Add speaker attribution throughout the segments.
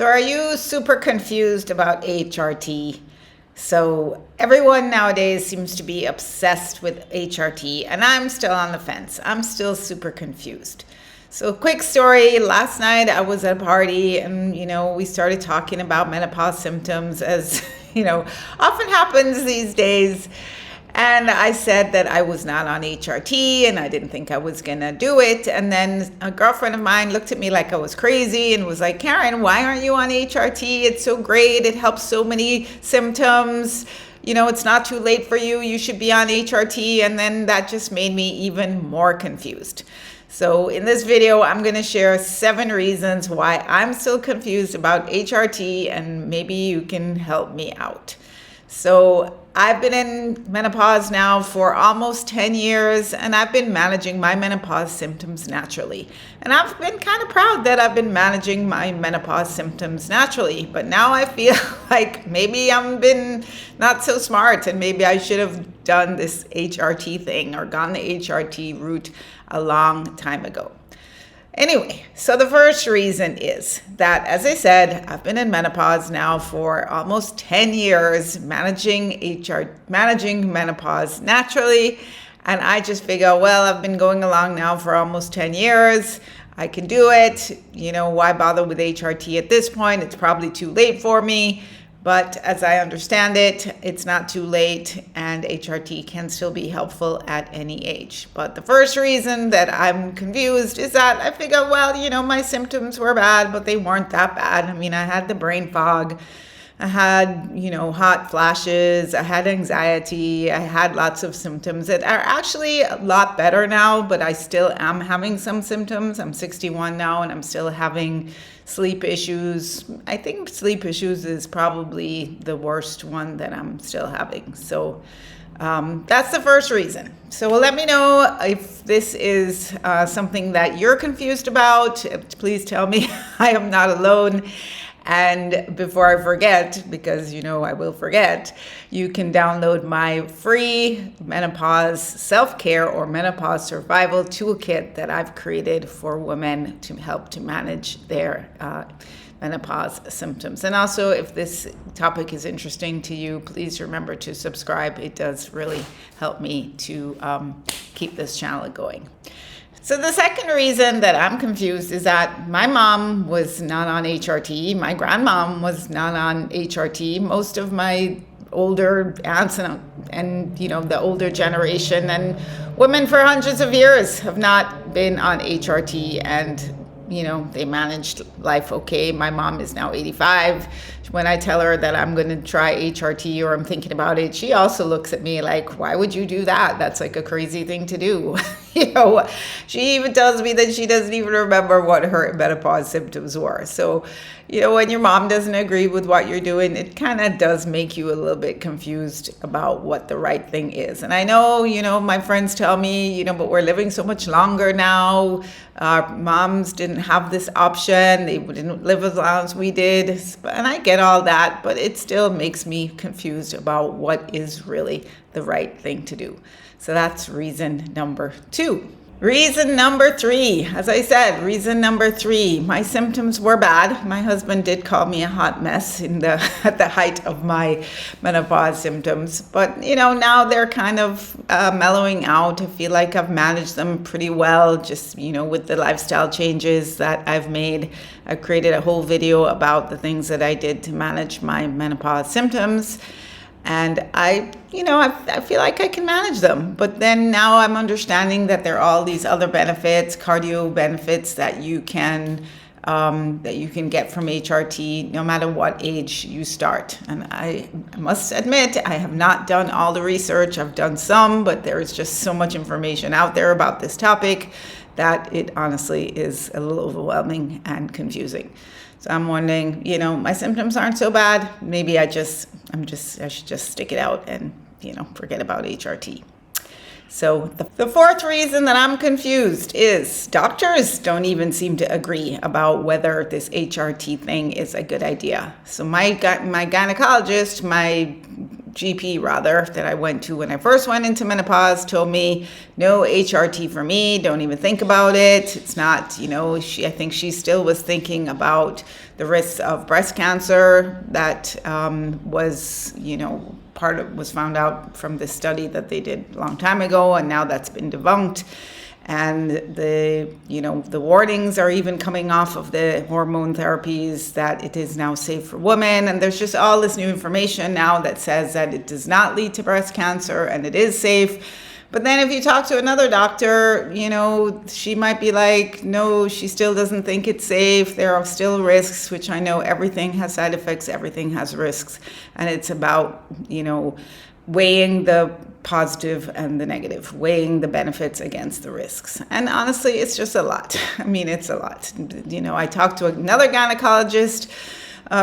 Speaker 1: So are you super confused about HRT? So everyone nowadays seems to be obsessed with HRT, and I'm still on the fence. I'm still super confused. So quick story, last night I was at a party and, we started talking about menopause symptoms as, often happens these days. And I said that I was not on HRT and I didn't think I was going to do it. And then a girlfriend of mine looked at me like I was crazy and was like, Karin, why aren't you on HRT? It's so great. It helps so many symptoms. It's not too late for you. You should be on HRT. And then that just made me even more confused. So in this video, I'm going to share 7 reasons why I'm still confused about HRT, and maybe you can help me out. So I've been in menopause now for almost 10 years, and I've been managing my menopause symptoms naturally. And I've been kind of proud that I've been managing my menopause symptoms naturally. But now I feel like maybe I've been not so smart, and maybe I should have done this HRT thing or gone the HRT route a long time ago. Anyway, so the first reason is that, as I said, I've been in menopause now for almost 10 years, managing menopause naturally. And I just figure, well, I've been going along now for almost 10 years. I can do it. Why bother with HRT at this point? It's probably too late for me. But as I understand it, it's not too late, and HRT can still be helpful at any age. But the first reason that I'm confused is that I figure, well, my symptoms were bad, but they weren't that bad. I mean, I had the brain fog. I had, hot flashes. I had anxiety. I had lots of symptoms that are actually a lot better now, but I still am having some symptoms. I'm 61 now, and I'm still having sleep issues. I think sleep issues is probably the worst one that I'm still having. So that's the first reason. So let me know if this is something that you're confused about. Please tell me I am not alone. And before I forget, because I will forget, you can download my free menopause self-care or menopause survival toolkit that I've created for women to help to manage their menopause symptoms. And also, if this topic is interesting to you, please remember to subscribe. It does really help me to keep this channel going. So the second reason that I'm confused is that my mom was not on HRT. My grandmom was not on HRT. Most of my older aunts and the older generation and women for hundreds of years have not been on HRT, and they managed life okay. My mom is now 85. When I tell her that I'm going to try HRT or I'm thinking about it, she also looks at me like, why would you do that? That's like a crazy thing to do. She even tells me that she doesn't even remember what her menopause symptoms were. So, when your mom doesn't agree with what you're doing, it kind of does make you a little bit confused about what the right thing is. And I know, my friends tell me, but we're living so much longer now. Our moms didn't have this option. They didn't live as long as we did. And I get all that, but it still makes me confused about what is really the right thing to do. So that's reason number 2. Reason number 3, as I said, reason number 3, my symptoms were bad. My husband did call me a hot mess at the height of my menopause symptoms. But, now they're kind of mellowing out. I feel like I've managed them pretty well, just, with the lifestyle changes that I've made. I created a whole video about the things that I did to manage my menopause symptoms. And I feel like I can manage them. But then now I'm understanding that there are all these other benefits, cardio benefits that you can get from HRT no matter what age you start. And I must admit, I have not done all the research. I've done some, but there is just so much information out there about this topic that it honestly is a little overwhelming and confusing. So I'm wondering, my symptoms aren't so bad. Maybe I should just stick it out and, forget about HRT. So the fourth reason that I'm confused is doctors don't even seem to agree about whether this HRT thing is a good idea. So my gynecologist, my GP rather, that I went to when I first went into menopause told me, no HRT for me, don't even think about it. It's not, I think she still was thinking about the risks of breast cancer that was found out from this study that they did a long time ago, and now that's been debunked. And the warnings are even coming off of the hormone therapies that it is now safe for women. And there's just all this new information now that says that it does not lead to breast cancer and it is safe. But then if you talk to another doctor, she might be like, no, she still doesn't think it's safe. There are still risks, which I know everything has side effects, everything has risks. And it's about, weighing the positive and the negative, weighing the benefits against the risks. And honestly, it's just a lot. I mean, it's a lot. I talked to another gynecologist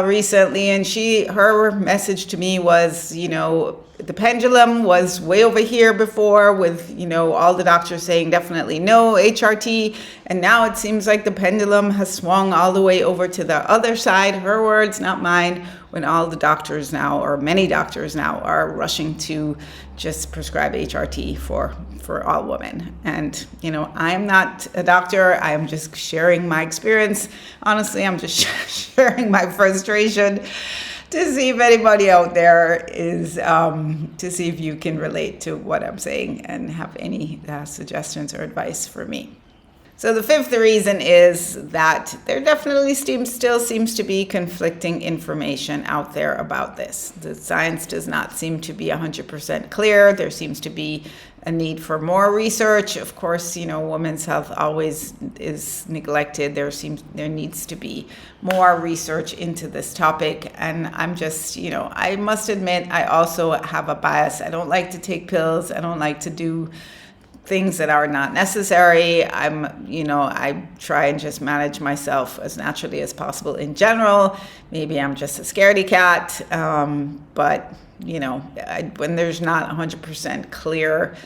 Speaker 1: recently, and her message to me was, the pendulum was way over here before with, all the doctors saying definitely no HRT. And now it seems like the pendulum has swung all the way over to the other side, her words, not mine, when all the doctors now, or many doctors now, are rushing to just prescribe HRT for all women. And, I'm not a doctor. I'm just sharing my experience. Honestly, I'm just sharing my frustration to see if anybody out there is, to see if you can relate to what I'm saying and have any suggestions or advice for me. So the fifth reason is that there definitely still seems to be conflicting information out there about this. The science does not seem to be 100% clear. There seems to be a need for more research. Of course, women's health always is neglected. There needs to be more research into this topic. And I'm just, I must admit, I also have a bias. I don't like to take pills. I don't like to do things that are not necessary. I try and just manage myself as naturally as possible in general. Maybe I'm just a scaredy cat, but when there's not 100% clear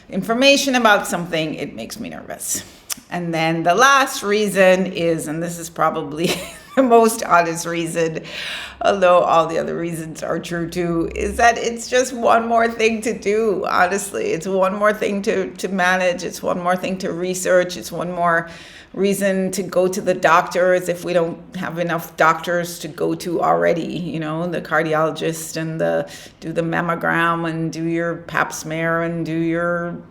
Speaker 1: information about something, it makes me nervous. And then the last reason is, and this is probably the most honest reason, although all the other reasons are true too, is that it's just one more thing to do. Honestly, it's one more thing to manage. It's one more thing to research. It's one more reason to go to the doctors if we don't have enough doctors to go to already. The cardiologist and do the mammogram and do your pap smear and do your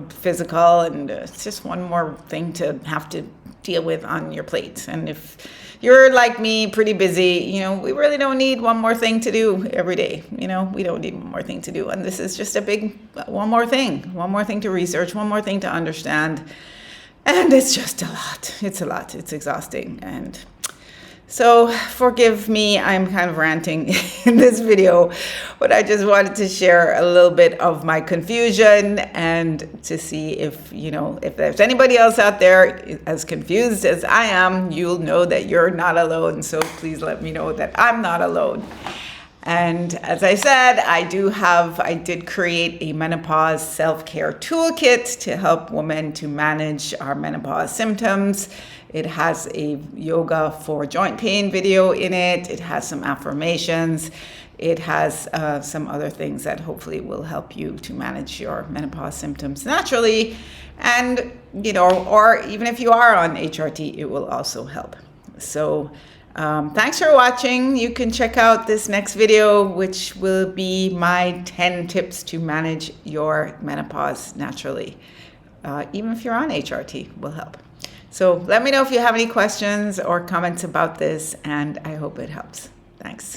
Speaker 1: physical, and it's just one more thing to have to deal with on your plate. And if you're like me, pretty busy, we really don't need one more thing to do every day. We don't need one more thing to do. And this is just a big one more thing to research, one more thing to understand. And it's just a lot. It's a lot. It's exhausting. And so forgive me, I'm kind of ranting in this video, but I just wanted to share a little bit of my confusion and to see if there's anybody else out there as confused as I am, you'll know that you're not alone. So please let me know that I'm not alone. And as I said, I did create a menopause self-care toolkit to help women to manage our menopause symptoms. It has a yoga for joint pain video in it. It has some affirmations. It has some other things that hopefully will help you to manage your menopause symptoms naturally. And, or even if you are on HRT, it will also help. So thanks for watching. You can check out this next video, which will be my 10 tips to manage your menopause naturally. Even if you're on HRT, will help. So let me know if you have any questions or comments about this, and I hope it helps. Thanks.